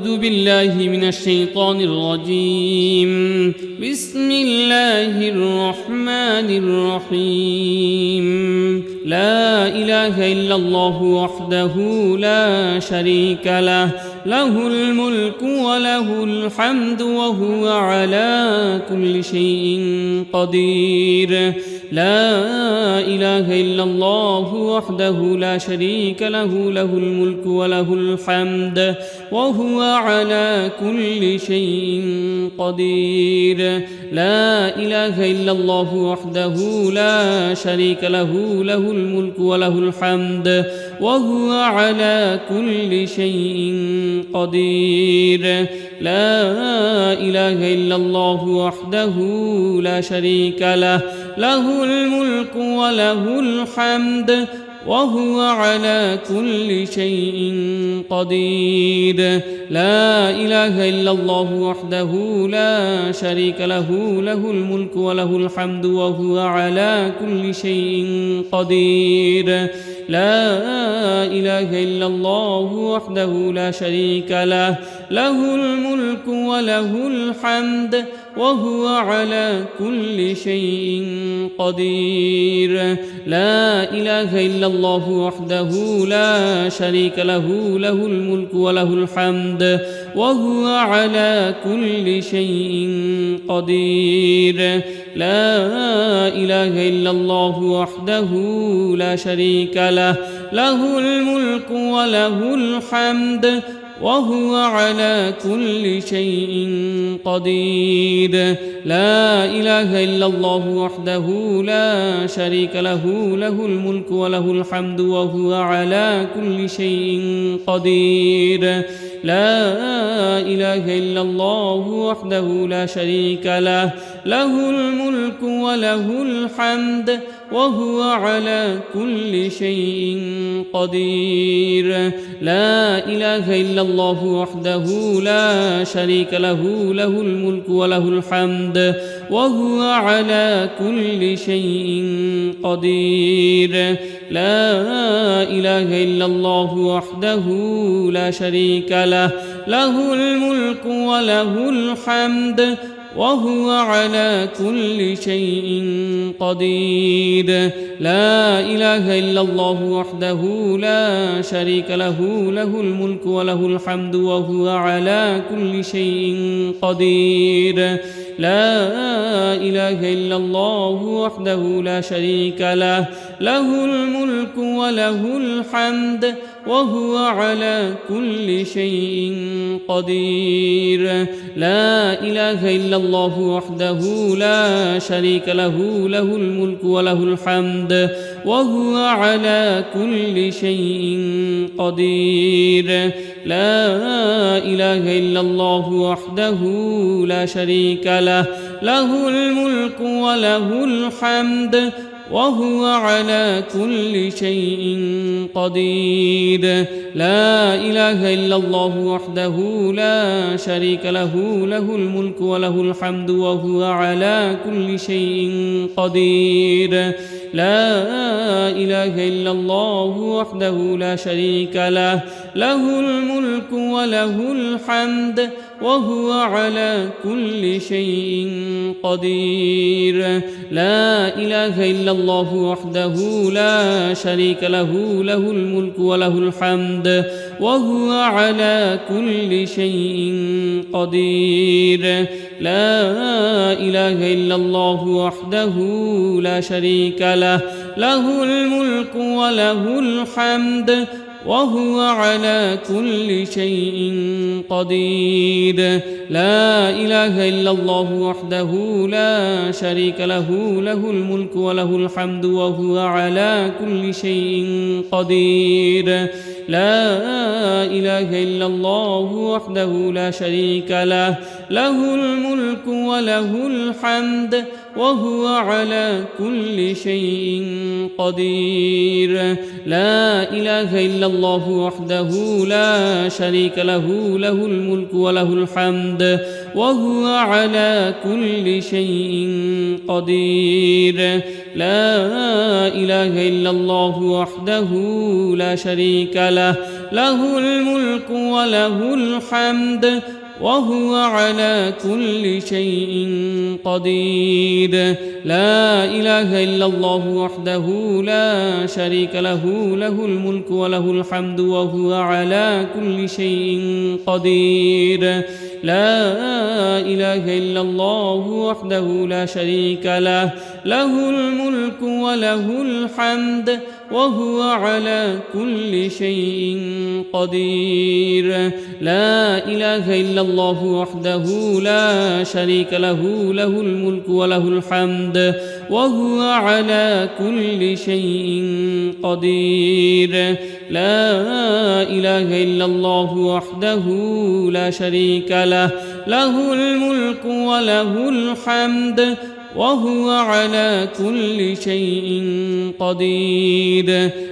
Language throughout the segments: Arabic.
أعوذ بالله من الشيطان الرجيم. بسم الله الرحمن الرحيم. لا إله إلا الله وحده لا شريك له، له الملك وله الحمد وهو على كل شيء قدير. لا إله إلا الله وحده لا شريك له، له الملك وله الحمد وهو على كل شيء قدير. لا إله إلا الله وحده لا شريك له، له الملك وله الحمد وهو على كل شيء قدير. لا إله إلا الله وحده لا شريك له، له الملك وله الحمد وهو على كل شيء قدير. لا إله إلا الله وحده لا شريك له، له الملك وله الحمد وهو على كل شيء قدير. لا إله إلا الله وحده لا شريك له، له الملك وله الحمد وهو على كل شيء قدير. لا إله إلا الله وحده لا شريك له، له الملك وله الحمد وهو على كل شيء قدير. لا إله إلا الله وحده لا شريك له، له الملك وله الحمد وهو على كل شيء قدير. لا إله إلا الله وحده لا شريك له، له الملك وله الحمد وهو على كل شيء قدير. لا إله إلا الله وحده لا شريك له، له الملك وله الحمد وهو على كل شيء قدير. لا إله إلا الله وحده لا شريك له، له الملك وله الحمد وهو على كل شيء قدير. لا إله إلا الله وحده لا شريك له، له الملك وله الحمد وهو على كل شيء قدير. لا إله إلا الله وحده لا شريك له، له الملك وله الحمد وهو على كل شيء قدير. لا إله إلا الله وحده لا شريك له، له الملك وله الحمد وهو على كل شيء قدير. لا إله إلا الله وحده لا شريك له، له الملك وله الحمد وهو على كل شيء قدير. لا إله إلا الله وحده لا شريك له، له الملك وله الحمد وهو على كل شيء قدير. لا إله إلا الله وحده لا شريك له، له الملك وله الحمد وهو على كل شيء قدير. لا إله إلا الله وحده لا شريك له، له الملك وله الحمد وهو على كل شيء قدير. لا إله إلا الله وحده لا شريك له، له الملك وله الحمد وهو على كل شيء قدير. لا إله إلا الله وحده لا شريك له، له الملك وله الحمد وهو على كل شيء قدير. لا إله إلا الله وحده لا شريك له، له الملك وله الحمد وهو على كل شيء قدير. لا إله إلا الله وحده لا شريك له، له الملك وله الحمد وهو على كل شيء قدير. لا إله إلا الله وحده لا شريك له، له الملك وله الحمد وهو على كل شيء قدير. لا إله إلا الله وحده لا شريك له، له الملك وله الحمد وهو على كل شيء قدير. لا إله إلا الله وحده لا شريك له، له الملك وله الحمد وهو على كل شيء قدير. لا إله إلا الله وحده لا شريك له، له الملك وله الحمد وهو على كل شيء قدير. لا إله إلا الله وحده لا شريك له، له الملك وله الحمد وهو على كل شيء قدير. لا إله إلا الله وحده لا شريك له، له الملك وله الحمد وهو على كل شيء قدير.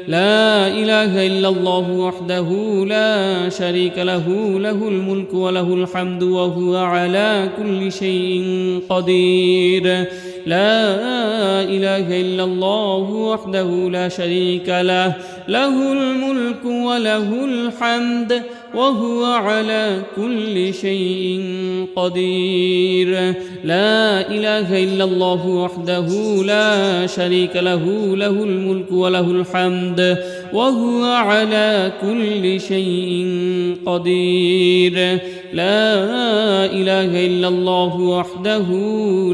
لا إله إلا الله وحده لا شريك له، له الملك وله الحمد وهو على كل شيء قدير. لا إله إلا الله وحده لا شريك له، له الملك وله الحمد وهو على كل شيء قدير. لا إله إلا الله وحده لا شريك له، له الملك وله الحمد وهو على كل شيء قدير. لا إله إلا الله وحده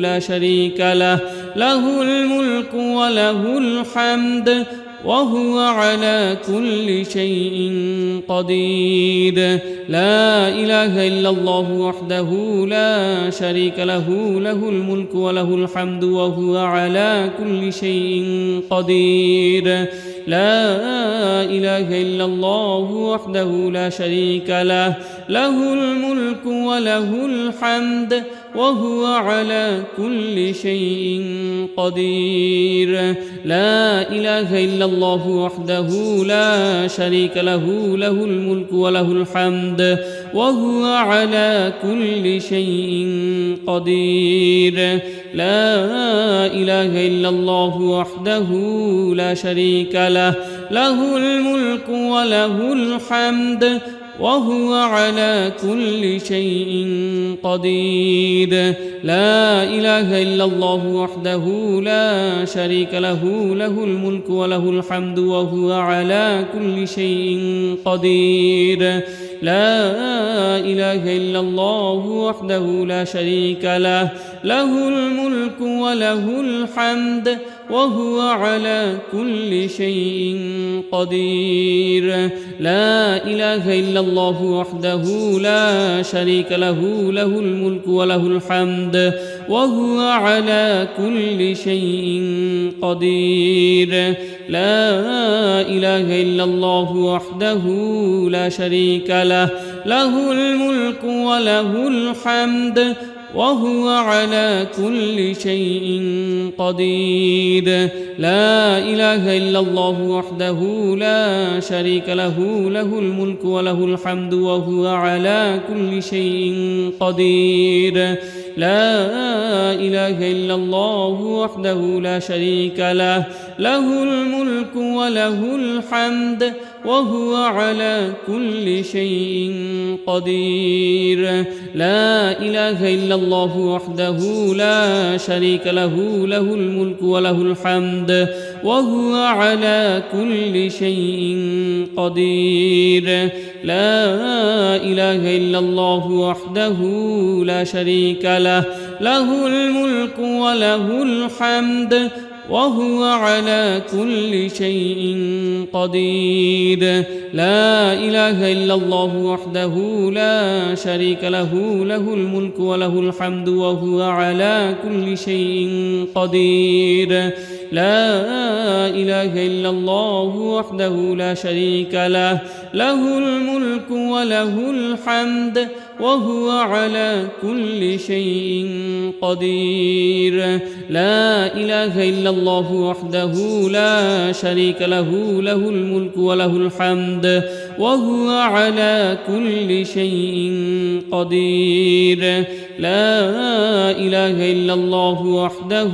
لا شريك له، له الملك وله الحمد وهو على كل شيء قدير. لا إله إلا الله وحده لا شريك له، له الملك وله الحمد وهو على كل شيء قدير. لا إله إلا الله وحده لا شريك له، له الملك وله الحمد وهو على كل شيء قدير. لا إله إلا الله وحده لا شريك له، له الملك وله الحمد وهو على كل شيء قدير. لا إله إلا الله وحده لا شريك له، له الملك وله الحمد وهو على كل شيء قدير. لا إله إلا الله وحده لا شريك له، له الملك وله الحمد وهو على كل شيء قدير. لا إله إلا الله وحده لا شريك له، له الملك وله الحمد وهو على كل شيء قدير. لا إله إلا الله وحده لا شريك له، له الملك وله الحمد وهو على كل شيء قدير. لا إله إلا الله وحده لا شريك له، له الملك وله الحمد وهو على كل شيء قدير. لا إله إلا الله وحده لا شريك له، له الملك وله الحمد وهو على كل شيء قدير. لا إله إلا الله وحده لا شريك له، له الملك وله الحمد وهو على كل شيء قدير. لا إله إلا الله وحده لا شريك له، له الملك وله الحمد وهو على كل شيء قدير. لا إله إلا الله وحده لا شريك له، له الملك وله الحمد وهو على كل شيء قدير. لا إله إلا الله وحده لا شريك له، له الملك وله الحمد وهو على كل شيء قدير. لا إله إلا الله وحده لا شريك له، له الملك وله الحمد وهو على كل شيء قدير. لا إله إلا الله وحده لا شريك له، له الملك وله الحمد وهو على كل شيء قدير. لا إله إلا الله وحده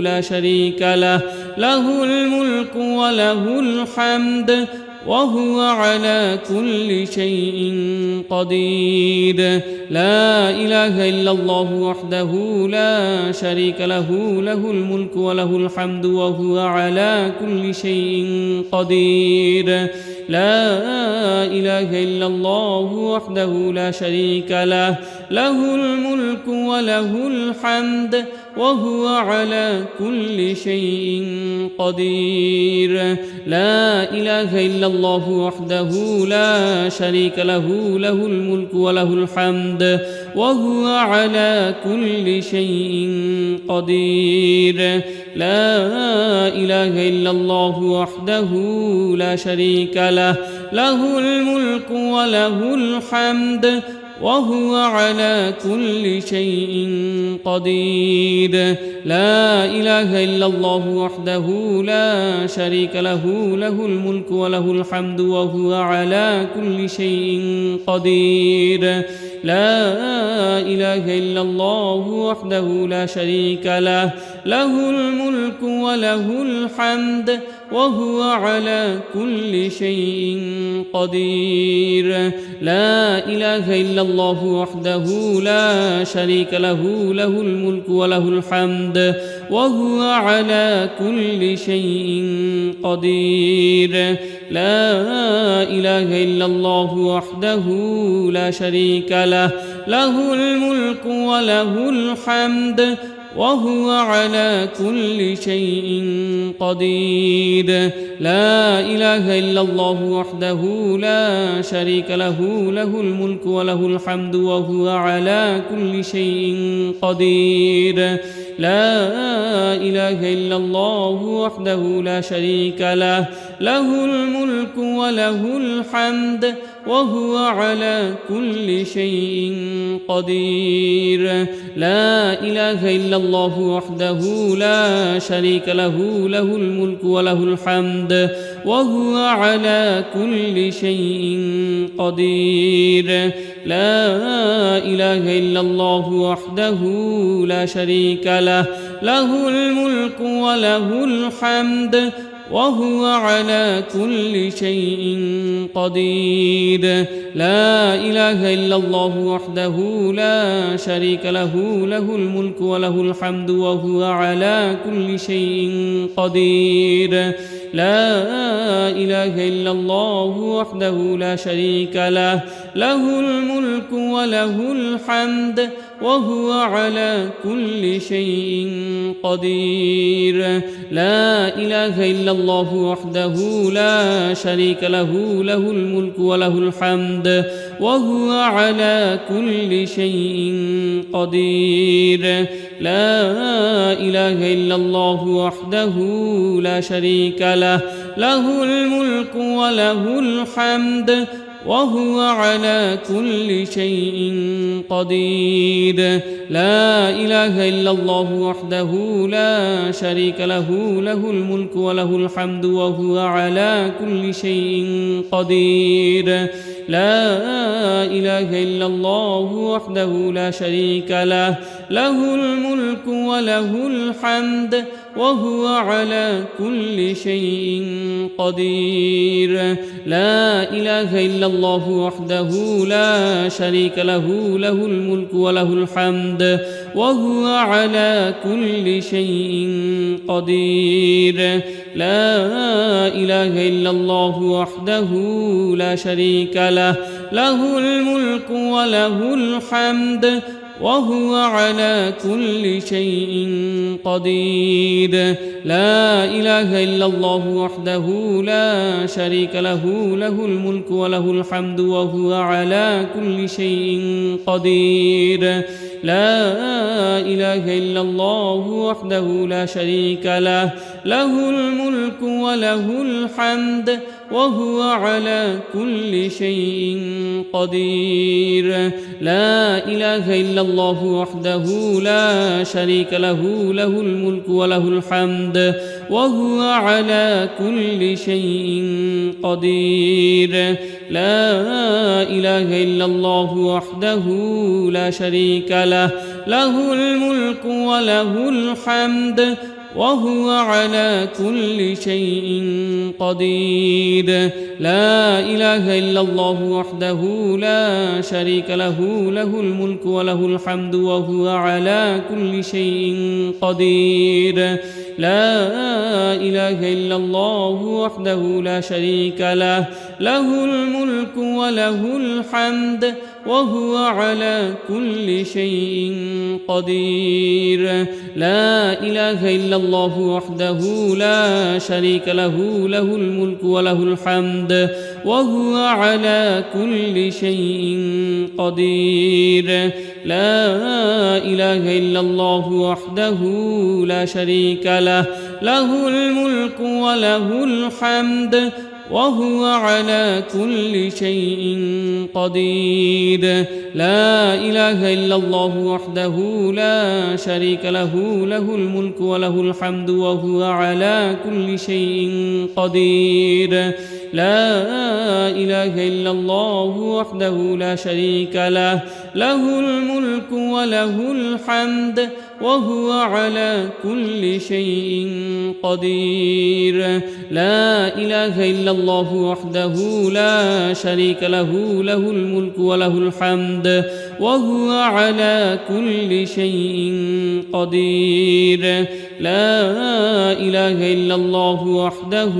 لا شريك له، له الملك وله الحمد وهو على كل شيء قدير. لا إله إلا الله وحده لا شريك له، له الملك وله الحمد وهو على كل شيء قدير. لا إله إلا الله وحده لا شريك له، له الملك وله الحمد وهو على كل شيء قدير. لا إله إلا الله وحده لا شريك له، له الملك وله الحمد وهو على كل شيء قدير. لا إله إلا الله وحده لا شريك له، له الملك وله الحمد وهو على كل شيء قدير. لا إله إلا الله وحده لا شريك له، له الملك وله الحمد وهو على كل شيء قدير. لا إله إلا الله وحده لا شريك له، له الملك وله الحمد وهو على كل شيء قدير. لا إله إلا الله وحده لا شريك له، له الملك وله الحمد وهو على كل شيء قدير. لا إله إلا الله وحده لا شريك له، له الملك وله الحمد وهو على كل شيء قدير. لا إله إلا الله وحده لا شريك له، له الملك وله الحمد وهو على كل شيء قدير. لا إله إلا الله وحده لا شريك له، له الملك وله الحمد وهو على كل شيء قدير. لا إله إلا الله وحده لا شريك له، له الملك وله الحمد وهو على كل شيء قدير. لا إله إلا الله وحده لا شريك له، له الملك وله الحمد وهو على كل شيء قدير. لا إله إلا الله وحده لا شريك له، له الملك وله الحمد وهو على كل شيء قدير. لا إله إلا الله وحده لا شريك له، له الملك وله الحمد وهو على كل شيء قدير. لا إله إلا الله وحده لا شريك له، له الملك وله الحمد وهو على كل شيء قدير. لا إله إلا الله وحده لا شريك له، له الملك وله الحمد وهو على كل شيء قدير. لا إله إلا الله وحده لا شريك له، له الملك وله الحمد وهو على كل شيء قدير. لا إله إلا الله وحده لا شريك له، له الملك وله الحمد وهو على كل شيء قدير. لا إله إلا الله وحده لا شريك له، له الملك وله الحمد وهو على كل شيء قدير. لا إله إلا الله وحده لا شريك له، له الملك وله الحمد وهو على كل شيء قدير. لا إله إلا الله وحده لا شريك له، له الملك وله الحمد وهو على كل شيء قدير. لا إله إلا الله وحده لا شريك له، له الملك وله الحمد وهو على كل شيء قدير. لا إله إلا الله وحده لا شريك له، له الملك وله الحمد وهو على كل شيء قدير. لا إله إلا الله وحده لا شريك له، له الملك وله الحمد وهو على كل شيء قدير. لا إله إلا الله وحده لا شريك له، له الملك وله الحمد وهو على كل شيء قدير. لا إله إلا الله وحده لا شريك له، له الملك وله الحمد وهو على كل شيء قدير. لا إله إلا الله وحده لا شريك له، له الملك وله الحمد وهو على كل شيء قدير. لا إله إلا الله وحده لا شريك له، له الملك وله الحمد وهو على كل شيء قدير. لا إله إلا الله وحده لا شريك له، له الملك وله الحمد وهو على كل شيء قدير. لا إله إلا الله وحده لا شريك له، له الملك وله الحمد وهو على كل شيء قدير. لا إله إلا الله وحده لا شريك له، له الملك وله الحمد وهو على كل شيء قدير. لا إله إلا الله وحده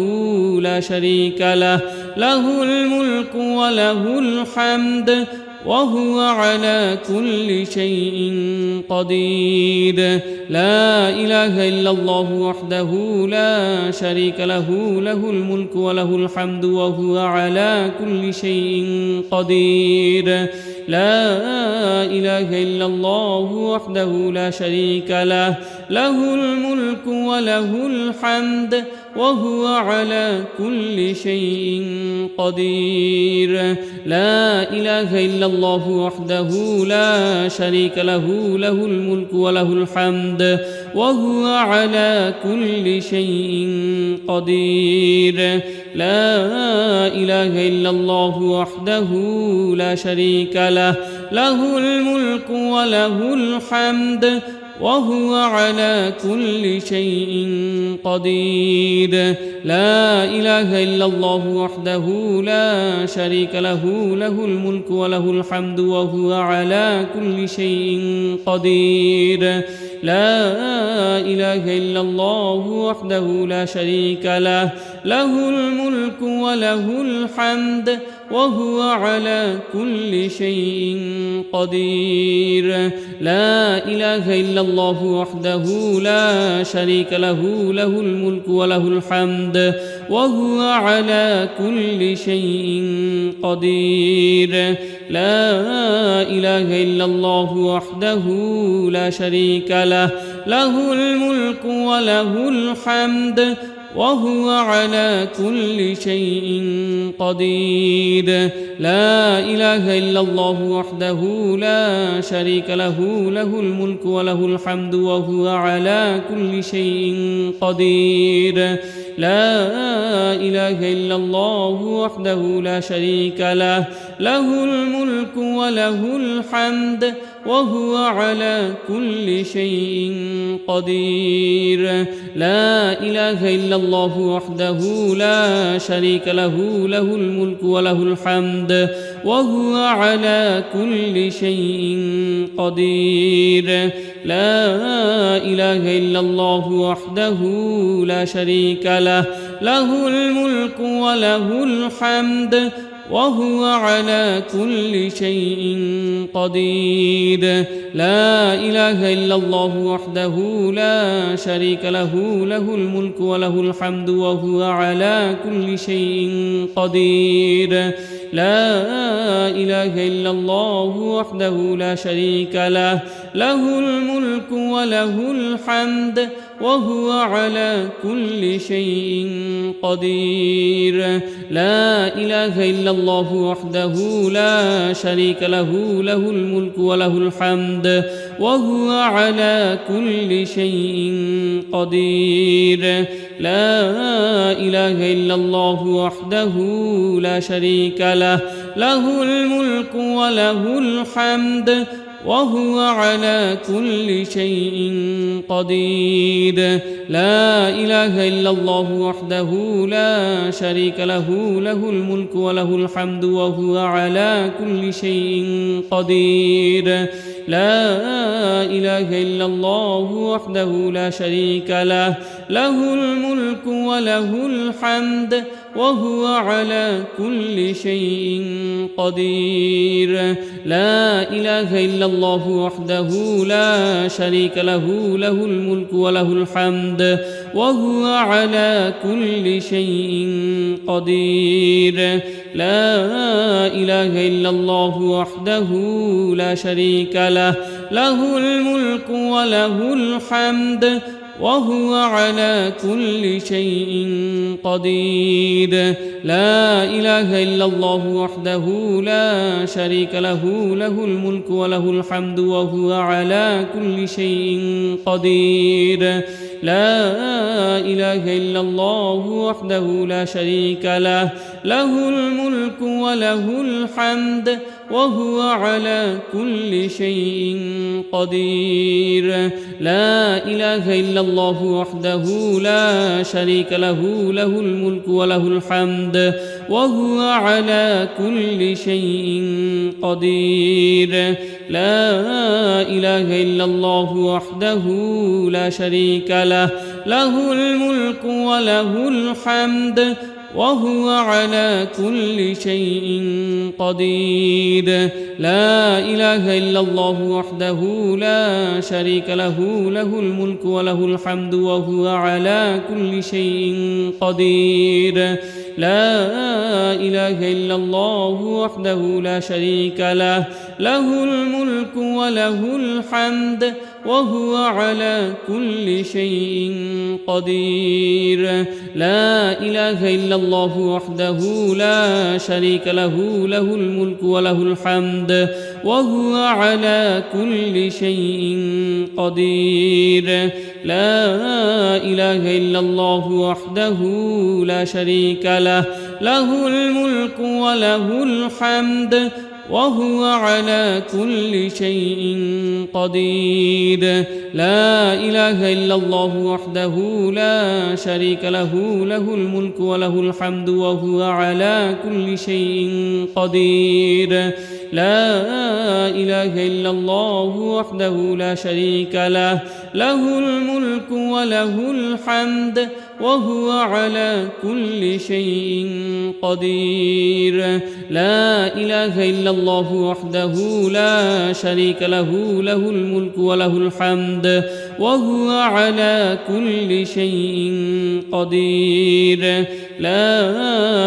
لا شريك له، له الملك وله الحمد وهو على كل شيء قدير. لا إله إلا الله وحده لا شريك له، له الملك وله الحمد وهو على كل شيء قدير. لا إله إلا الله وحده لا شريك له، له الملك وله الحمد وهو على كل شيء قدير. لا إله إلا الله وحده لا شريك له، له الملك وله الحمد وهو على كل شيء قدير. لا إله إلا الله وحده لا شريك له، له الملك وله الحمد وهو على كل شيء قدير. لا إله إلا الله وحده لا شريك له، له الملك وله الحمد وهو على كل شيء قدير. لا إله إلا الله وحده لا شريك له، له الملك وله الحمد وهو على كل شيء قدير. لا إله إلا الله وحده لا شريك له، له الملك وله الحمد وهو على كل شيء قدير. لا إله إلا الله وحده لا شريك له، له الملك وله الحمد وهو على كل شيء قدير. لا إله إلا الله وحده لا شريك له، له الملك وله الحمد وهو على كل شيء قدير. لا إله إلا الله وحده لا شريك له، له الملك وله الحمد وهو على كل شيء قدير. لا إله إلا الله وحده لا شريك له، له الملك وله الحمد وهو على كل شيء قدير. لا إله إلا الله وحده لا شريك له، له الملك وله الحمد وهو على كل شيء قدير. لا إله إلا الله وحده لا شريك له، له الملك وله الحمد وهو على كل شيء قدير. لا إله إلا الله وحده لا شريك له، له الملك وله الحمد وهو على كل شيء قدير. لا إله إلا الله وحده لا شريك له، له الملك وله الحمد وهو على كل شيء قدير. لا إله إلا الله وحده لا شريك له، له الملك وله الحمد وهو على كل شيء قدير. لا إله إلا الله وحده لا شريك له، له الملك وله الحمد وهو على كل شيء قدير. لا إله إلا الله وحده لا شريك له، له الملك وله الحمد وهو على كل شيء قدير. لا إله إلا الله وحده لا شريك له، له الملك وله الحمد وهو على كل شيء قدير. لا إله إلا الله وحده لا شريك له، له الملك وله الحمد وهو على كل شيء قدير. لا إله إلا الله وحده لا شريك له، له الملك وله الحمد وهو على كل شيء قدير. لا إله إلا الله وحده لا شريك له، له الملك وله الحمد وهو على كل شيء قدير. لا إله إلا الله وحده لا شريك له، له الملك وله الحمد وهو على كل شيء قدير. لا إله إلا الله وحده لا شريك له، له الملك وله الحمد وهو على كل شيء قدير. لا إله إلا الله وحده لا شريك له، له الملك وله الحمد وهو على كل شيء قدير. لا إله إلا الله وحده لا شريك له، له الملك وله الحمد وهو على كل شيء قدير. لا إله إلا الله وحده لا شريك له، له الملك وله الحمد وهو على كل شيء قدير. لا إله إلا الله وحده لا شريك له، له الملك وله الحمد وهو على كل شيء قدير. لا إله إلا الله وحده لا شريك له، له الملك وله الحمد وهو على كل شيء قدير. لا إله إلا الله وحده لا شريك له، له الملك وله الحمد وهو على كل شيء قدير. لا إله إلا الله وحده لا شريك له، له الملك وله الحمد وهو على كل شيء قدير. لا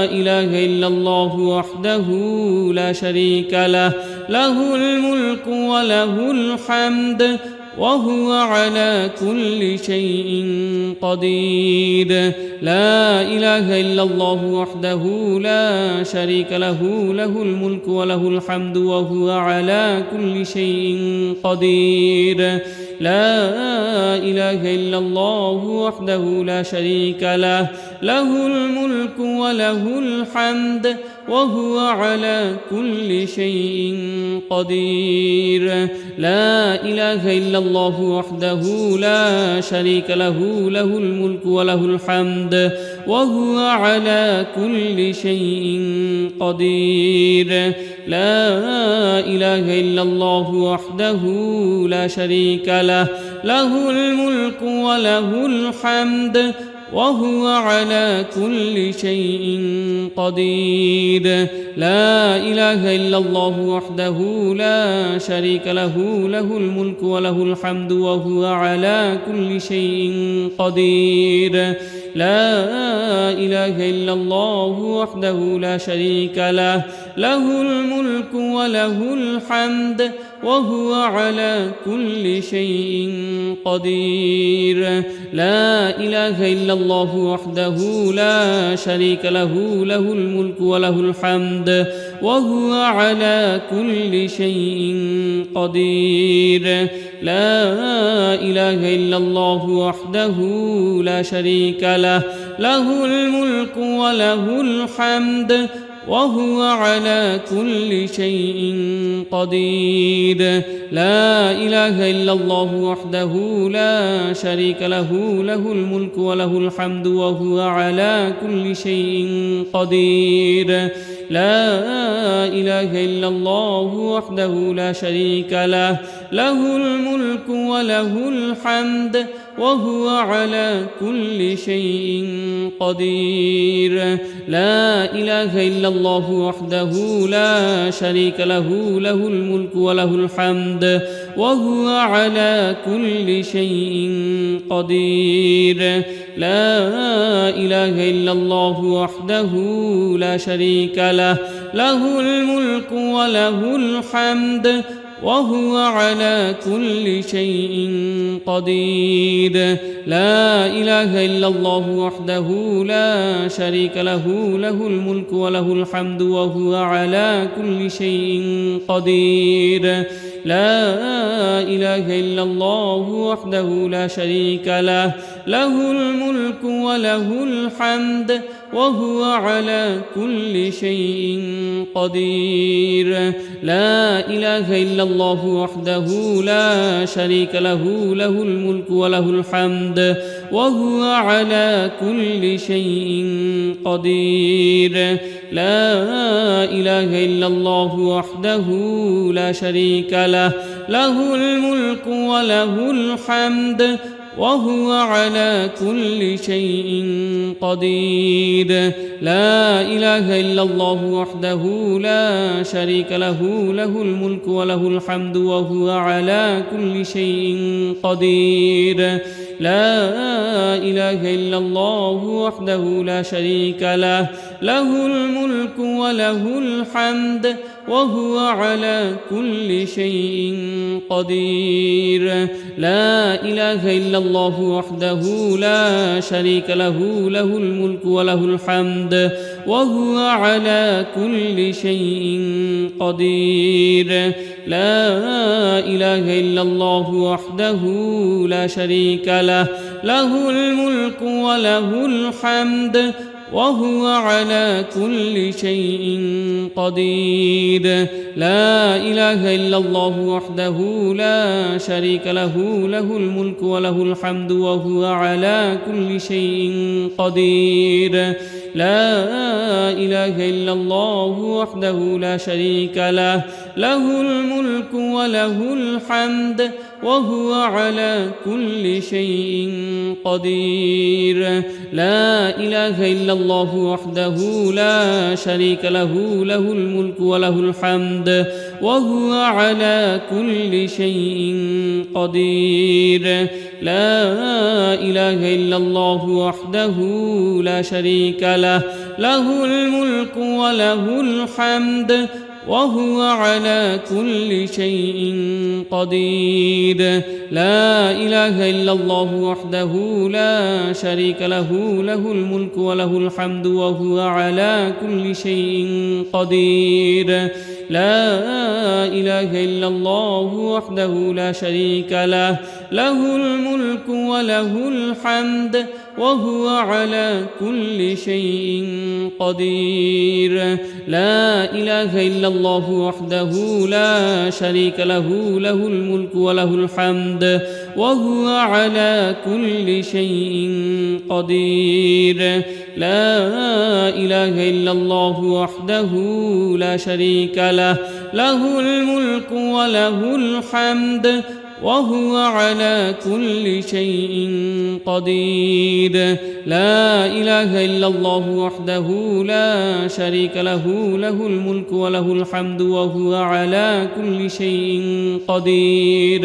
إله إلا الله وحده لا شريك له، له الملك وله الحمد وهو على كل شيء قدير. لا إله إلا الله وحده لا شريك له، له الملك وله الحمد وهو على كل شيء قدير. لا إله إلا الله وحده لا شريك له، له الملك وله الحمد وهو على كل شيء قدير. لا إله إلا الله وحده لا شريك له، له الملك وله الحمد وهو على كل شيء قدير. لا إله إلا الله وحده لا شريك له، له الملك وله الحمد وهو على كل شيء قدير. لا إله إلا الله وحده لا شريك له، له الملك وله الحمد وهو على كل شيء قدير. لا إله إلا الله وحده لا شريك له، له الملك وله الحمد وهو على كل شيء قدير. لا إله إلا الله وحده لا شريك له، له الملك وله الحمد وهو على كل شيء قدير. لا إله إلا الله وحده لا شريك له، له الملك وله الحمد وهو على كل شيء قدير. لا إله إلا الله وحده لا شريك له، له الملك وله الحمد وهو على كل شيء قدير. لا إله إلا الله وحده لا شريك له، له الملك وله الحمد وهو على كل شيء قدير. لا إله إلا الله وحده لا شريك له، له الملك وله الحمد وهو على كل شيء قدير. لا إله إلا الله وحده لا شريك له، له الملك وله الحمد وهو على كل شيء قدير. لا إله إلا الله وحده لا شريك له، له الملك وله الحمد وهو على كل شيء قدير. لا إله إلا الله وحده لا شريك له، له الملك وله الحمد وهو على كل شيء قدير. لا إله إلا الله وحده لا شريك له، له الملك وله الحمد وهو على كل شيء قدير. لا إله إلا الله وحده لا شريك له، له الملك وله الحمد وهو على كل شيء قدير. لا إله إلا الله وحده لا شريك له، له الملك وله الحمد وهو على كل شيء قدير. لا إله إلا الله وحده لا شريك له، له الملك وله الحمد وهو على كل شيء قدير. لا إله إلا الله وحده لا شريك له، له الملك وله الحمد وهو على كل شيء قدير. لا إله إلا الله وحده لا شريك له، له الملك وله الحمد وهو على كل شيء قدير. لا إله إلا الله وحده لا شريك له، له الملك وله الحمد وهو على كل شيء قدير. لا إله إلا الله وحده لا شريك له، له الملك وله الحمد وهو على كل شيء قدير. لا إله إلا الله وحده لا شريك له، له الملك وله الحمد وهو على كل شيء قدير. لا إله إلا الله وحده لا شريك له، له الملك وله الحمد وهو على كل شيء قدير. لا إله إلا الله وحده لا شريك له، له الملك وله الحمد وهو على كل شيء قدير. لا إله إلا الله وحده لا شريك له، له الملك وله الحمد وهو على كل شيء قدير. لا إله إلا الله وحده لا شريك له، له الملك وله الحمد وهو على كل شيء قدير. لا إله إلا الله وحده لا شريك له، له الملك وله الحمد وهو على كل شيء قدير. لا إله إلا الله وحده لا شريك له، له الملك وله الحمد وهو على كل شيء قدير.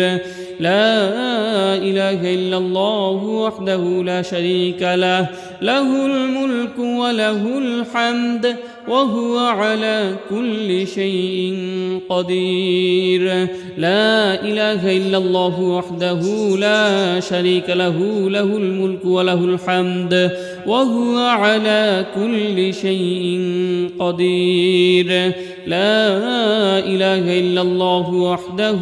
لا إله إلا الله وحده لا شريك له، له الملك وله الحمد وهو على كل شيء قدير. لا إله إلا الله وحده لا شريك له، له الملك وله الحمد وهو على كل شيء قدير. لا إله إلا الله وحده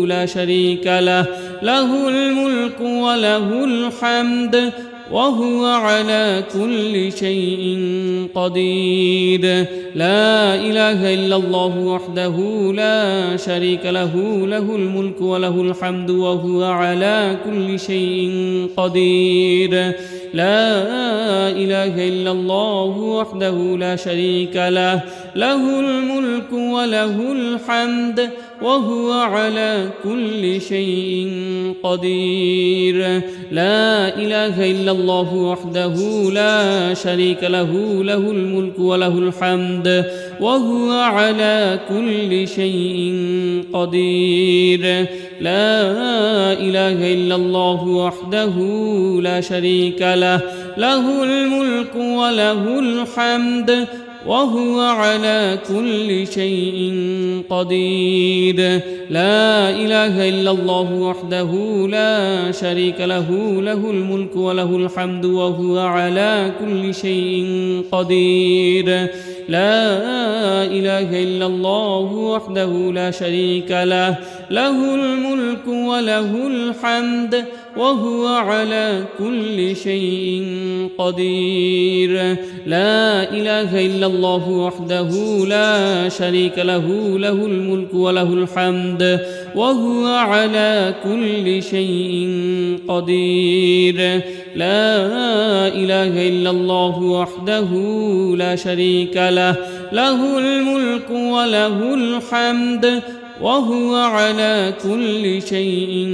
لا شريك له، له الملك وله الحمد وهو على كل شيء قدير. لا إله إلا الله وحده لا شريك له، له الملك وله الحمد وهو على كل شيء قدير. لا إله إلا الله وحده لا شريك له، له الملك وله الحمد وهو على كل شيء قدير. لا إله إلا الله وحده لا شريك له، له الملك وله الحمد وهو على كل شيء قدير. لا إله إلا الله وحده لا شريك له، له الملك وله الحمد وهو على كل شيء قدير. لا إله إلا الله وحده لا شريك له، له الملك وله الحمد وهو على كل شيء قدير. لا إله إلا الله وحده لا شريك له، له الملك وله الحمد وهو على كل شيء قدير. لا إله إلا الله وحده لا شريك له، له الملك وله الحمد وهو على كل شيء قدير. لا إله إلا الله وحده لا شريك له، له الملك وله الحمد وهو على كل شيء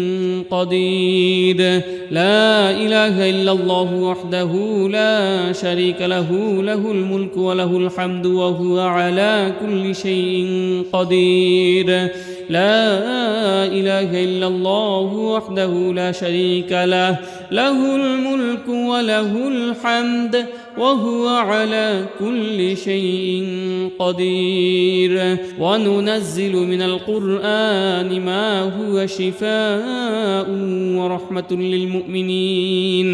قدير. لا إله إلا الله وحده لا شريك له، له الملك وله الحمد وهو على كل شيء قدير. لا إله إلا الله وحده لا شريك له، له الملك وله الحمد وهو على كل شيء قدير. وننزل من القرآن ما هو شفاء ورحمة للمؤمنين،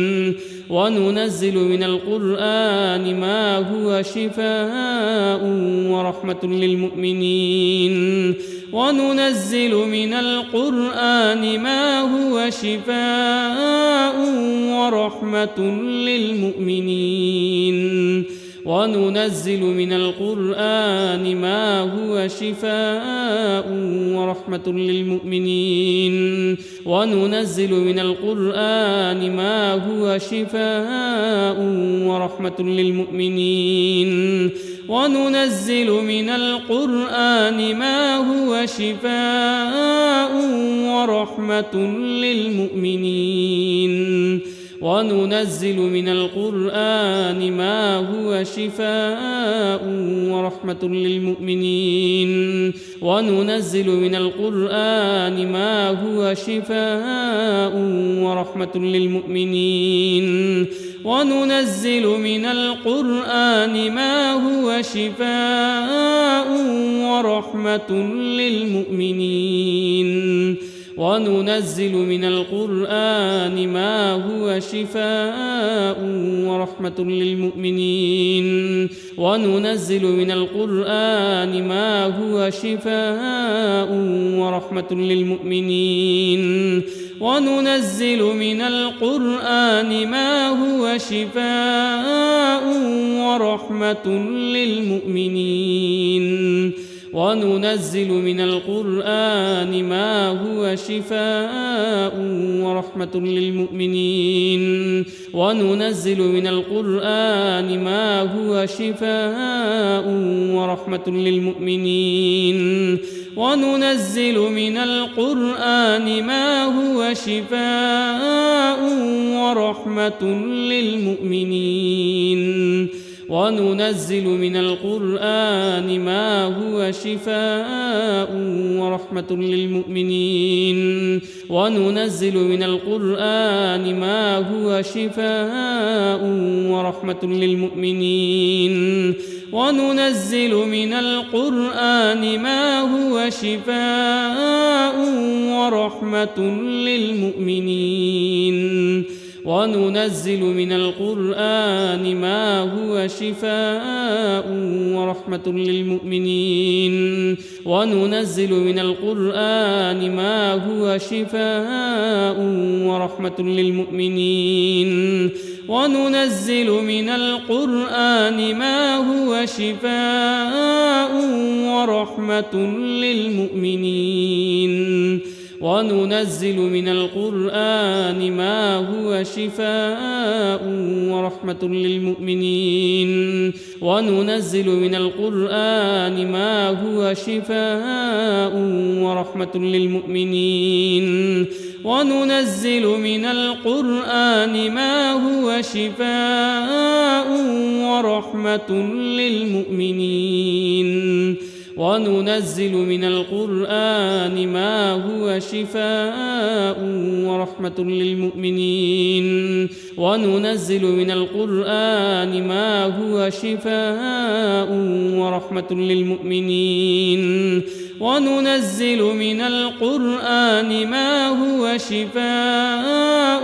وننزل من القرآن ما هو شفاء ورحمة للمؤمنين، وننزل من القرآن ما هو شفاء ورحمة للمؤمنين، وننزل من القرآن ما هو شفاء ورحمة للمؤمنين، وننزل من القرآن ما هو شفاء ورحمة للمؤمنين، وننزل من القرآن ما هو شفاء ورحمة للمؤمنين، وننزل من القرآن ما هو شفاء ورحمة للمؤمنين، وننزل من القرآن ما هو شفاء ورحمة للمؤمنين، وننزل من القرآن ما هو شفاء ورحمة للمؤمنين، وننزل من القرآن ما هو شفاء ورحمة للمؤمنين، وننزل من القرآن ما هو شفاء ورحمة للمؤمنين، وننزل من القرآن ما هو شفاء ورحمة للمؤمنين، وننزل من القرآن ما هو شفاء ورحمة للمؤمنين، وننزل من القرآن ما هو شفاء ورحمة للمؤمنين، وننزل من القرآن ما هو شفاء ورحمة للمؤمنين، وننزل من القرآن ما هو شفاء ورحمة للمؤمنين، وننزل من القرآن ما هو شفاء ورحمة للمؤمنين، وننزل من القرآن ما هو شفاء ورحمة للمؤمنين، وننزل من القرآن ما هو شفاء ورحمة للمؤمنين وننزل من القرآن ما هو شفاء ورحمة للمؤمنين وننزل من القرآن ما هو شفاء ورحمة للمؤمنين وننزل من القرآن ما هو شفاء ورحمة للمؤمنين وننزل من القرآن ما هو شفاء ورحمة للمؤمنين وننزل من القرآن ما هو شفاء ورحمة للمؤمنين وننزل من القرآن ما هو شفاء ورحمة للمؤمنين وننزل من القرآن ما هو شفاء ورحمة للمؤمنين وننزل من القرآن ما هو شفاء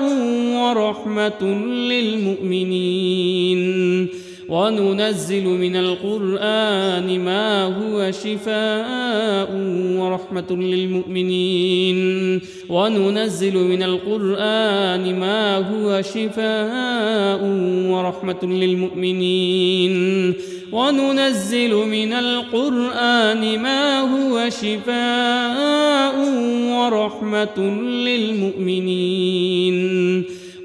ورحمة للمؤمنين وننزل من القرآن ما هو شفاء ورحمة للمؤمنين وننزل من القرآن ما هو شفاء ورحمة للمؤمنين وننزل من القرآن ما هو شفاء ورحمة للمؤمنين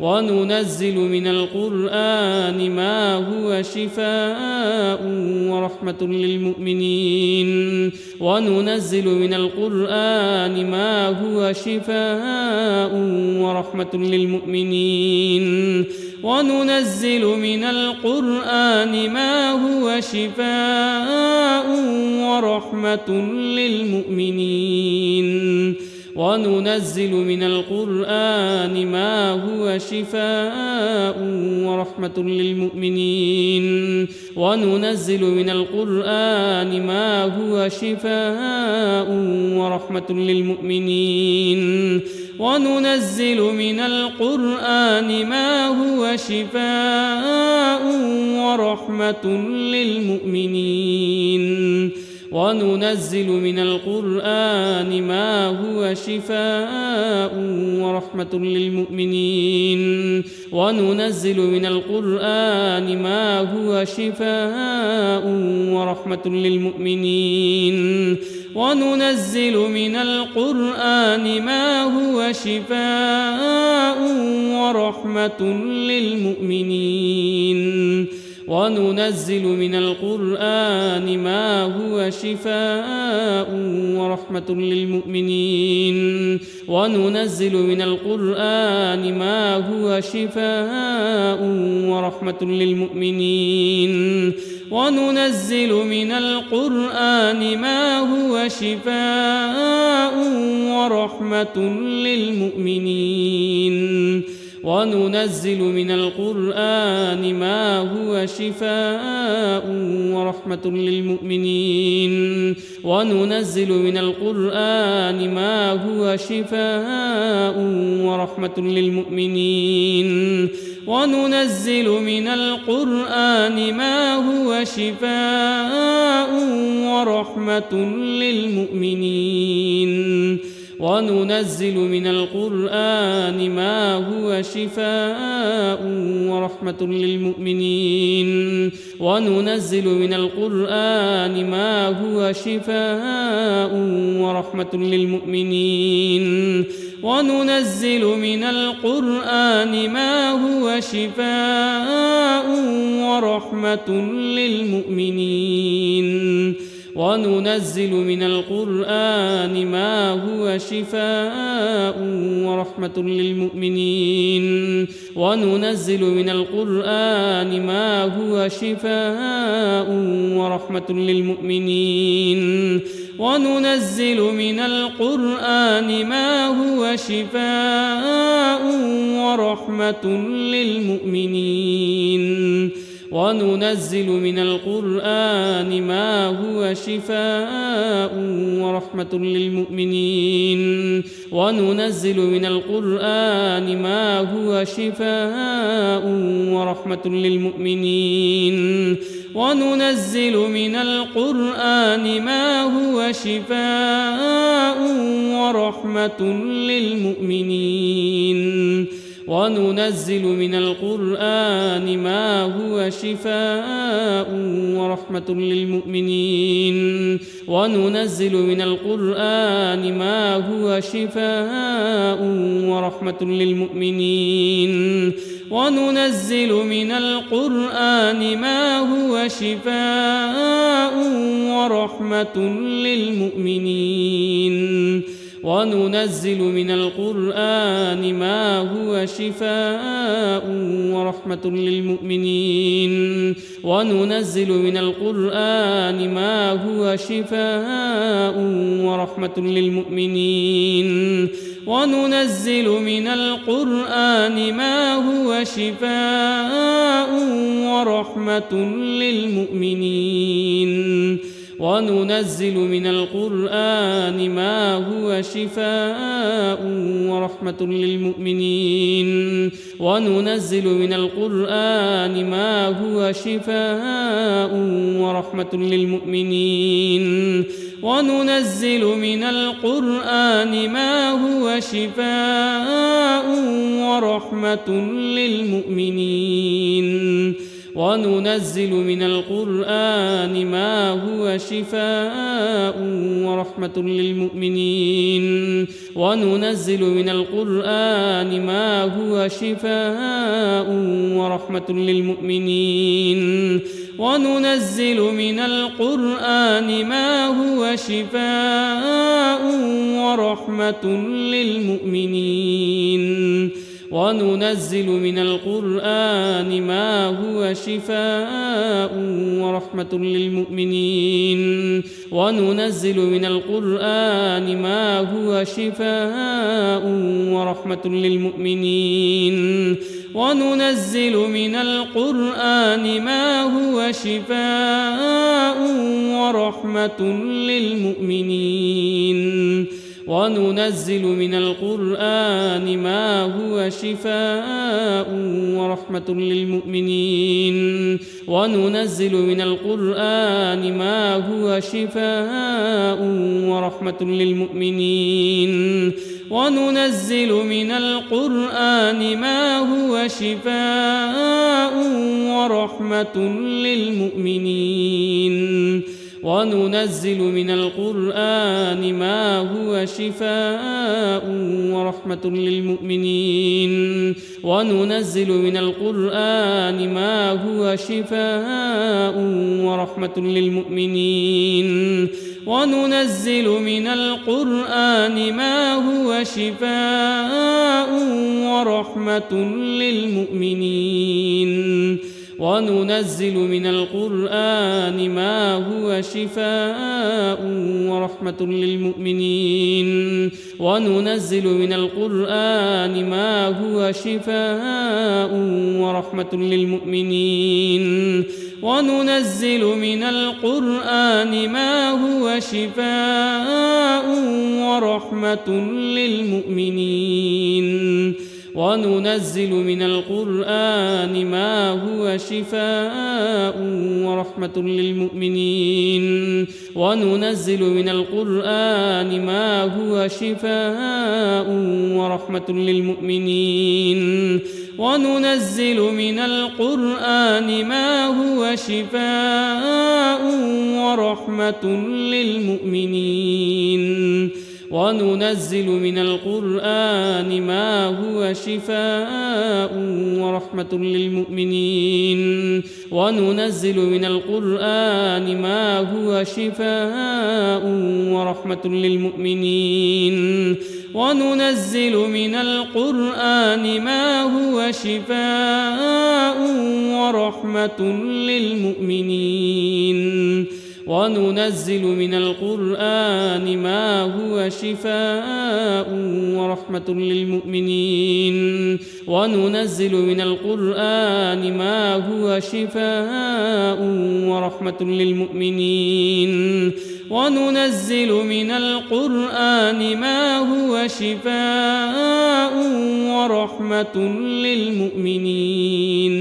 وننزل من القرآن ما هو شفاء ورحمة للمؤمنين وننزل من القرآن ما هو شفاء ورحمة للمؤمنين وننزل من القرآن ما هو شفاء ورحمة للمؤمنين وننزل من القرآن ما هو شفاء ورحمة للمؤمنين وننزل من القرآن ما هو شفاء ورحمة للمؤمنين وننزل من القرآن ما هو شفاء ورحمة للمؤمنين وننزل من القرآن ما هو شفاء ورحمة للمؤمنين وننزل من القرآن ما هو شفاء ورحمة للمؤمنين وننزل من القرآن ما هو شفاء ورحمة للمؤمنين وننزل من القرآن ما هو شفاء ورحمة للمؤمنين وننزل من القرآن ما هو شفاء ورحمة للمؤمنين وننزل من القرآن ما هو شفاء ورحمة للمؤمنين وننزل من القرآن ما هو شفاء ورحمة للمؤمنين وننزل من القرآن ما هو شفاء ورحمة للمؤمنين وننزل من القرآن ما هو شفاء ورحمة للمؤمنين وننزل من القرآن ما هو شفاء ورحمة للمؤمنين وننزل من القرآن ما هو شفاء ورحمة للمؤمنين وننزل من القرآن ما هو شفاء ورحمة للمؤمنين وننزل من القرآن ما هو شفاء ورحمة للمؤمنين وننزل من القرآن ما هو شفاء ورحمة للمؤمنين وننزل من القرآن ما هو شفاء ورحمة للمؤمنين وننزل من القرآن ما هو شفاء ورحمة للمؤمنين وننزل من القرآن ما هو شفاء ورحمة للمؤمنين وننزل من القرآن ما هو شفاء ورحمة للمؤمنين وننزل من القرآن ما هو شفاء ورحمة للمؤمنين وننزل من القرآن ما هو شفاء ورحمة للمؤمنين وننزل من القرآن ما هو شفاء ورحمة للمؤمنين وننزل من القرآن ما هو شفاء ورحمة للمؤمنين وننزل من القرآن ما هو شفاء ورحمة للمؤمنين وننزل من القرآن ما هو شفاء ورحمة للمؤمنين وننزل من القرآن ما هو شفاء ورحمة للمؤمنين وننزل من القرآن ما هو شفاء ورحمة للمؤمنين وننزل من القرآن ما هو شفاء ورحمة للمؤمنين وننزل من القرآن ما هو شفاء ورحمة للمؤمنين وننزل من القرآن ما هو شفاء ورحمة للمؤمنين وننزل من القرآن ما هو شفاء ورحمة للمؤمنين وننزل من القرآن ما هو شفاء ورحمة للمؤمنين وننزل من القرآن ما هو شفاء ورحمة للمؤمنين وننزل من القرآن ما هو شفاء ورحمة للمؤمنين وننزل من القرآن ما هو شفاء ورحمة للمؤمنين وننزل من القرآن ما هو شفاء ورحمة للمؤمنين وننزل من القرآن ما هو شفاء ورحمة للمؤمنين وننزل من القرآن ما هو شفاء ورحمة للمؤمنين وننزل من القرآن ما هو شفاء ورحمة للمؤمنين وننزل من القرآن ما هو شفاء ورحمة للمؤمنين وننزل من القرآن ما هو شفاء ورحمة للمؤمنين وننزل من القرآن ما هو شفاء ورحمة للمؤمنين وننزل من القرآن ما هو شفاء ورحمة للمؤمنين وننزل من القرآن ما هو شفاء ورحمة للمؤمنين وننزل من القرآن ما هو شفاء ورحمة للمؤمنين وننزل من القرآن ما هو شفاء ورحمة للمؤمنين وننزل من القرآن ما هو شفاء ورحمة للمؤمنين وننزل من القرآن ما هو شفاء ورحمة للمؤمنين وننزل من القرآن ما هو شفاء ورحمة للمؤمنين وننزل من القرآن ما هو شفاء ورحمة ورحمة للمؤمنين وننزل من القرآن ما هو شفاء ورحمة للمؤمنين وننزل من القرآن ما هو شفاء ورحمة للمؤمنين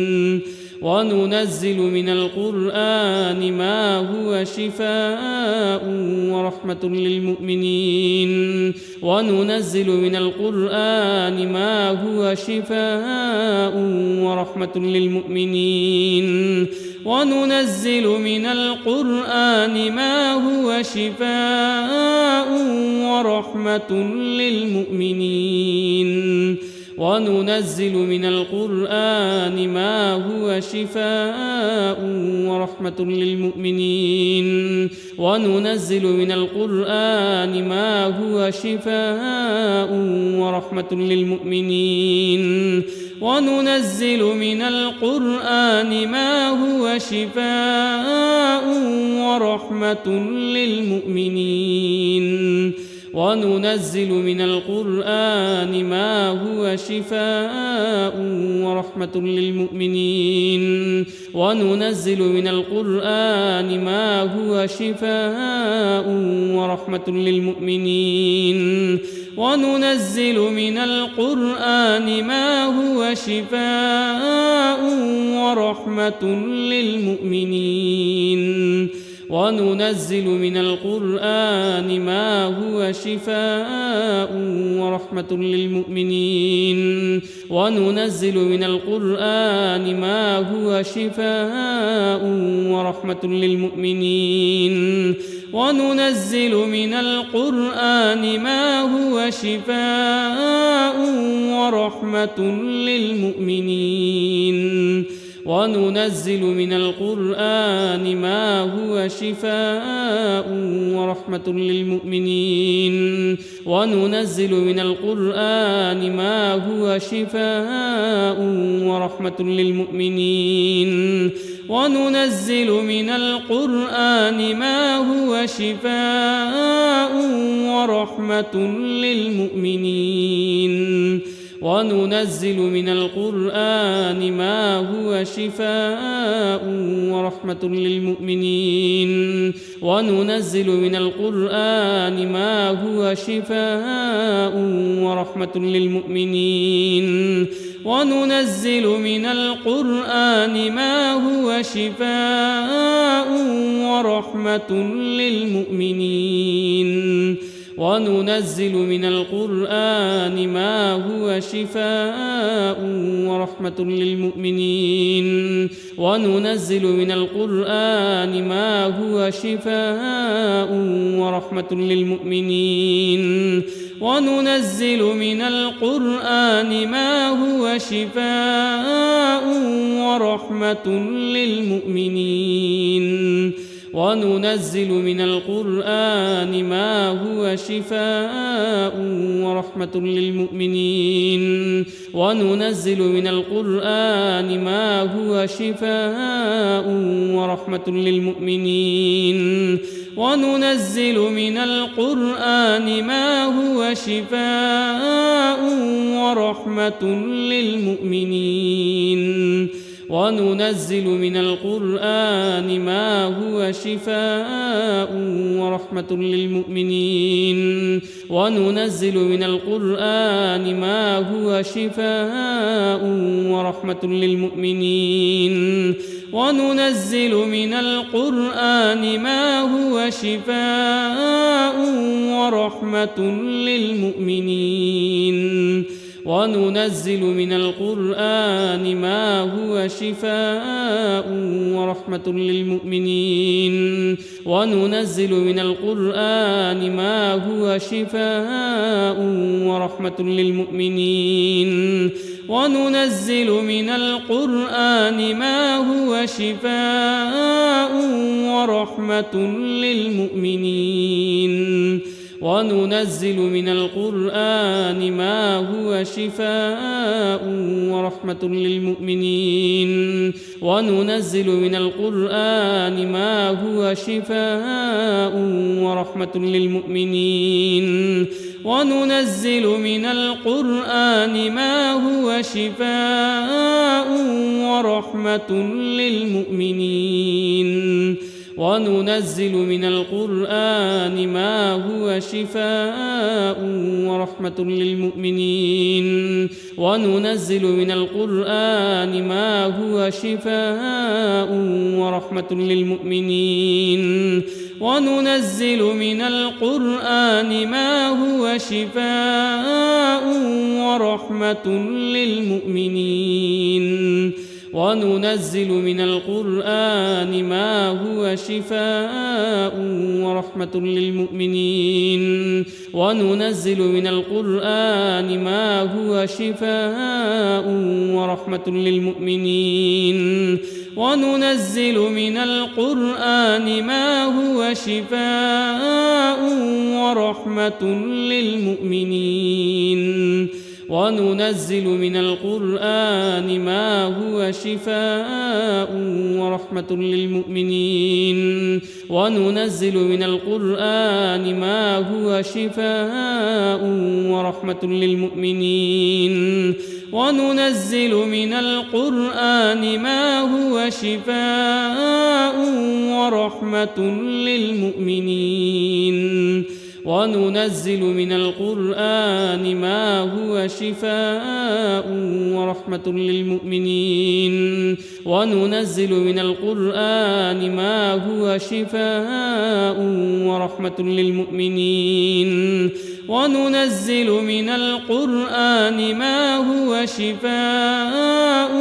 وننزل من القرآن ما هو شفاء ورحمة للمؤمنين وننزل من القرآن ما هو شفاء ورحمة للمؤمنين وننزل من القرآن ما هو شفاء ورحمة للمؤمنين وننزل من القرآن ما هو شفاء ورحمة للمؤمنين وننزل من القرآن ما هو شفاء ورحمة للمؤمنين وننزل من القرآن ما هو شفاء ورحمة للمؤمنين وننزل من القرآن ما هو شفاء ورحمة للمؤمنين وننزل من القرآن ما هو شفاء ورحمة للمؤمنين وننزل من القرآن ما هو شفاء ورحمة للمؤمنين وننزل من القرآن ما هو شفاء ورحمة للمؤمنين وننزل من القرآن ما هو شفاء ورحمة للمؤمنين وننزل من القرآن ما هو شفاء ورحمة للمؤمنين وننزل من القرآن ما هو شفاء ورحمة للمؤمنين وننزل من القرآن ما هو شفاء ورحمة للمؤمنين وننزل من القرآن ما هو شفاء ورحمة للمؤمنين وننزل من القرآن ما هو شفاء ورحمة للمؤمنين وننزل من القرآن ما هو شفاء ورحمة للمؤمنين وننزل من القرآن ما هو شفاء ورحمة للمؤمنين وننزل من القرآن ما هو شفاء ورحمة للمؤمنين وننزل من القرآن ما هو شفاء ورحمة للمؤمنين وننزل من القرآن ما هو شفاء ورحمة للمؤمنين وننزل من القرآن ما هو شفاء ورحمة للمؤمنين وننزل من القرآن ما هو شفاء ورحمة للمؤمنين وننزل من القرآن ما هو شفاء ورحمة للمؤمنين وننزل من القرآن ما هو شفاء ورحمة للمؤمنين وننزل من القرآن ما هو شفاء ورحمة للمؤمنين وننزل من القرآن ما هو شفاء ورحمة للمؤمنين وننزل من القرآن ما هو شفاء ورحمة للمؤمنين وننزل من القرآن ما هو شفاء ورحمة للمؤمنين وننزل من القرآن ما هو شفاء ورحمة للمؤمنين وننزل من القرآن ما هو شفاء ورحمة للمؤمنين وننزل من القرآن ما هو شفاء ورحمة للمؤمنين وننزل من القرآن ما هو شفاء ورحمة للمؤمنين وننزل من القرآن ما هو شفاء ورحمة للمؤمنين وننزل من القرآن ما هو شفاء ورحمة للمؤمنين وننزل من القرآن ما هو شفاء ورحمة للمؤمنين وننزل من القرآن ما هو شفاء ورحمة للمؤمنين وننزل من القرآن ما هو شفاء ورحمة للمؤمنين وننزل من القرآن ما هو شفاء ورحمة للمؤمنين وننزل من القرآن ما هو شفاء ورحمة للمؤمنين وننزل من القرآن ما هو شفاء ورحمة للمؤمنين وننزل من القرآن ما هو شفاء ورحمة للمؤمنين وننزل من القرآن ما هو شفاء ورحمة للمؤمنين وننزل من القرآن ما هو شفاء ورحمة للمؤمنين وننزل من القرآن ما هو شفاء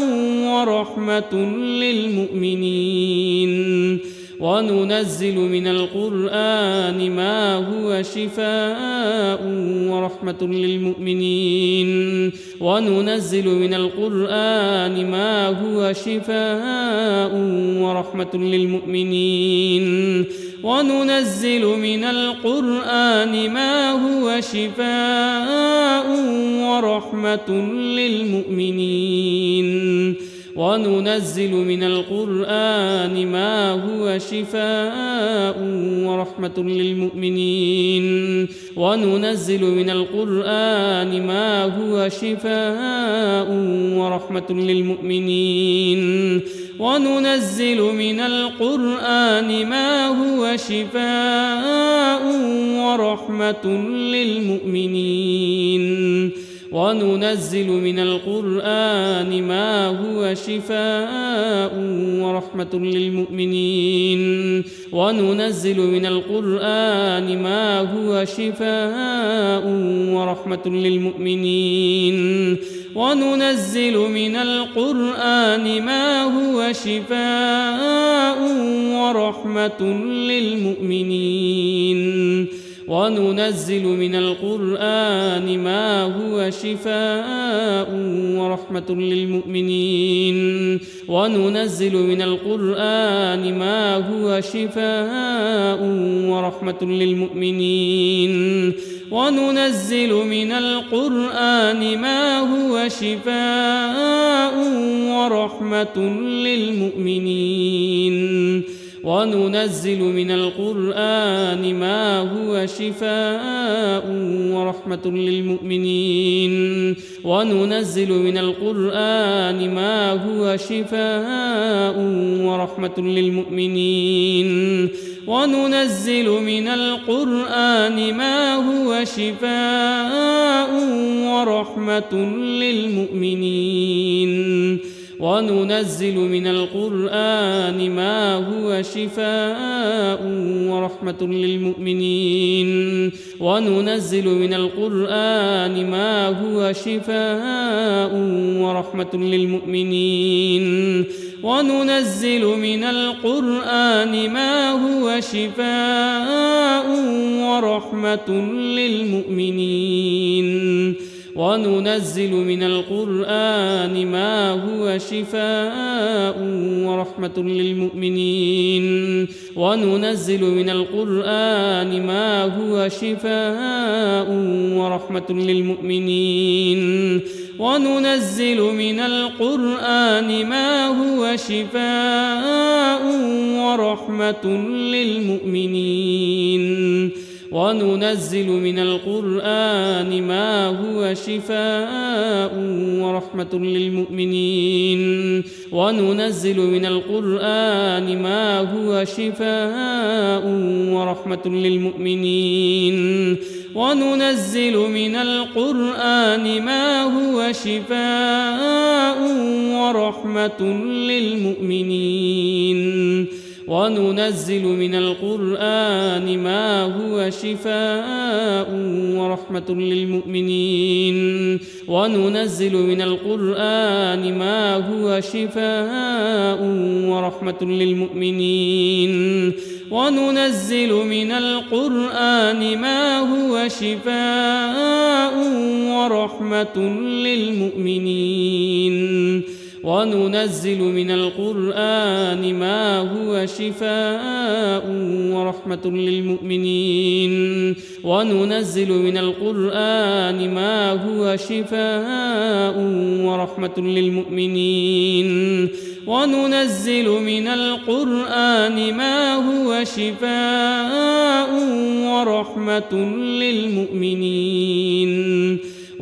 ورحمة للمؤمنين وننزل من القرآن ما هو شفاء ورحمة للمؤمنين وننزل من القرآن ما هو شفاء ورحمة للمؤمنين وننزل من القرآن ما هو شفاء ورحمة للمؤمنين وننزل من القرآن ما هو شفاء ورحمة للمؤمنين وننزل من القرآن ما هو شفاء ورحمة للمؤمنين وننزل من القرآن ما هو شفاء ورحمة للمؤمنين وننزل من القرآن ما هو شفاء ورحمة للمؤمنين وننزل من القرآن ما هو شفاء ورحمة للمؤمنين وننزل من القرآن ما هو شفاء ورحمة للمؤمنين وننزل من القرآن ما هو شفاء ورحمة للمؤمنين وننزل من القرآن ما هو شفاء ورحمة للمؤمنين وننزل من القرآن ما هو شفاء ورحمة للمؤمنين وننزل من القرآن ما هو شفاء ورحمة للمؤمنين وننزل من القرآن ما هو شفاء ورحمة للمؤمنين وننزل من القرآن ما هو شفاء ورحمة للمؤمنين وننزل من القرآن ما هو شفاء ورحمة للمؤمنين وننزل من القرآن ما هو شفاء ورحمة للمؤمنين وننزل من القرآن ما هو شفاء ورحمة للمؤمنين وننزل من القرآن ما هو شفاء ورحمة للمؤمنين وننزل من القرآن ما هو شفاء ورحمة للمؤمنين وننزل من القرآن ما هو شفاء ورحمة للمؤمنين وننزل من القرآن ما هو شفاء ورحمة للمؤمنين وننزل من القرآن ما هو شفاء ورحمة للمؤمنين وننزل من القرآن ما هو شفاء ورحمة للمؤمنين وننزل من القرآن ما هو شفاء ورحمة للمؤمنين وننزل من القرآن ما هو شفاء ورحمة للمؤمنين وننزل من القرآن ما هو شفاء ورحمة للمؤمنين وننزل من القرآن ما هو شفاء ورحمة للمؤمنين وننزل من القرآن ما هو شفاء ورحمة للمؤمنين وننزل من القرآن ما هو شفاء ورحمة للمؤمنين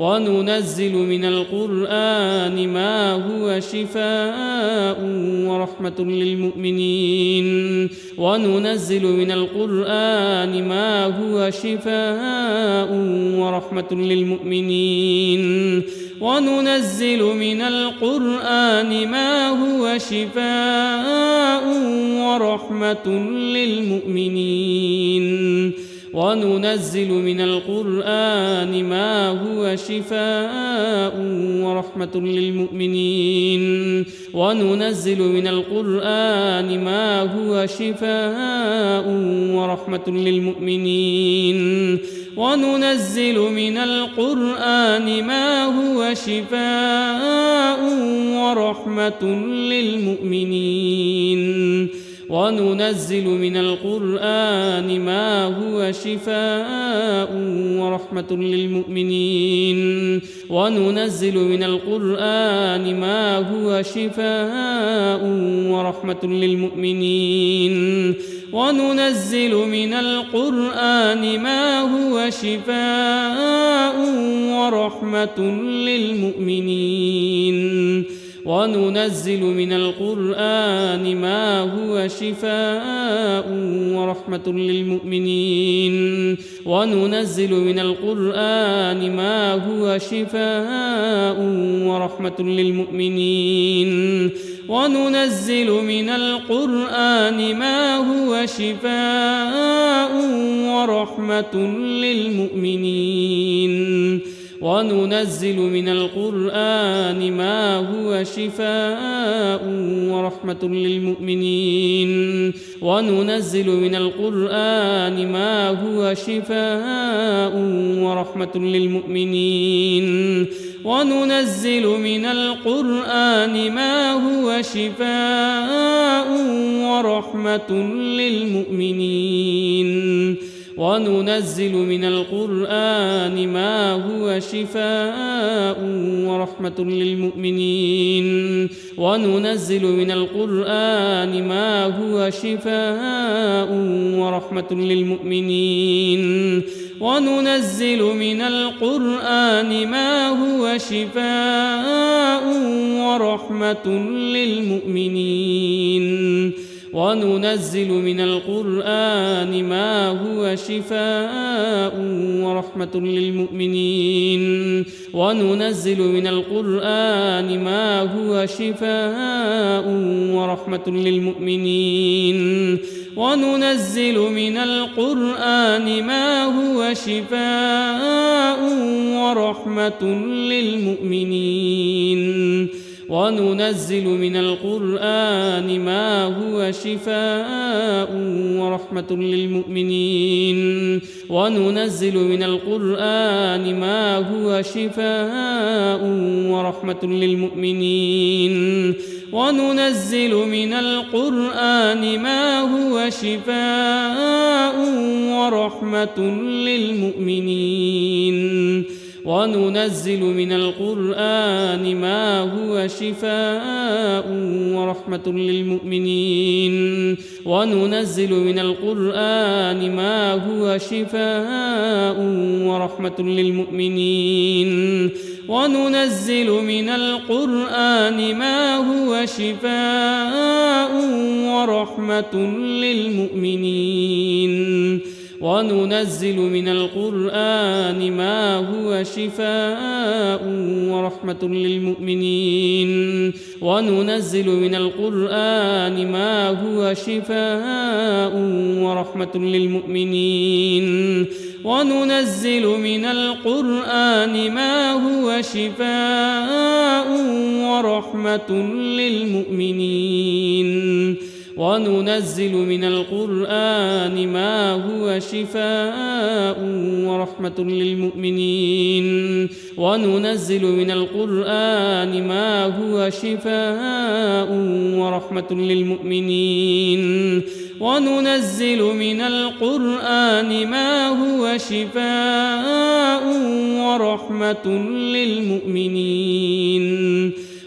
وننزل من القرآن ما هو شفاء ورحمة للمؤمنين وننزل من القرآن ما هو شفاء ورحمة للمؤمنين وننزل من القرآن ما هو شفاء ورحمة للمؤمنين وننزل من القرآن ما هو شفاء ورحمة للمؤمنين وننزل من القرآن ما هو شفاء ورحمة للمؤمنين وننزل من القرآن ما هو شفاء ورحمة للمؤمنين وننزل من القرآن ما هو شفاء ورحمة للمؤمنين وننزل من القرآن ما هو شفاء ورحمة للمؤمنين وننزل من القرآن ما هو شفاء ورحمة للمؤمنين وننزل من القرآن ما هو شفاء ورحمة للمؤمنين وننزل من القرآن ما هو شفاء ورحمة للمؤمنين وننزل من القرآن ما هو شفاء ورحمة للمؤمنين وننزل من القرآن ما هو شفاء ورحمة للمؤمنين وننزل من القرآن ما هو شفاء ورحمة للمؤمنين وننزل من القرآن ما هو شفاء ورحمة للمؤمنين وننزل من القرآن ما هو شفاء ورحمة للمؤمنين وننزل من القرآن ما هو شفاء ورحمة للمؤمنين وننزل من القرآن ما هو شفاء ورحمة للمؤمنين وننزل من القرآن ما هو شفاء ورحمة للمؤمنين وننزل من القرآن ما هو شفاء ورحمة للمؤمنين وننزل من القرآن ما هو شفاء ورحمة للمؤمنين وننزل من القرآن ما هو شفاء ورحمة للمؤمنين وننزل من القرآن ما هو شفاء ورحمة للمؤمنين وننزل من القرآن ما هو شفاء ورحمة للمؤمنين وننزل من القرآن ما هو شفاء ورحمة للمؤمنين وننزل من القرآن ما هو شفاء ورحمة للمؤمنين وننزل من القرآن ما هو شفاء ورحمة للمؤمنين وننزل من القرآن ما هو شفاء ورحمة للمؤمنين وننزل من القرآن ما هو شفاء ورحمة للمؤمنين وننزل من القرآن ما هو شفاء ورحمة للمؤمنين وننزل من القرآن ما هو شفاء ورحمة للمؤمنين وننزل من القرآن ما هو شفاء ورحمة للمؤمنين وننزل من القرآن ما هو شفاء ورحمة للمؤمنين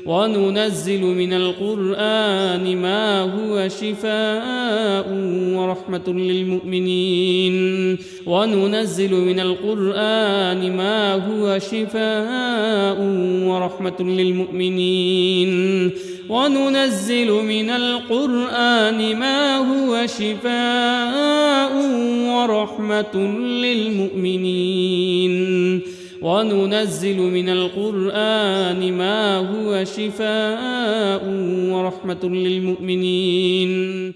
وننزل من القرآن ما هو شفاء ورحمة للمؤمنين وننزل من القرآن ما هو شفاء ورحمة للمؤمنين وننزل من القرآن ما هو شفاء ورحمة للمؤمنين وننزل من القرآن ما هو شفاء ورحمة للمؤمنين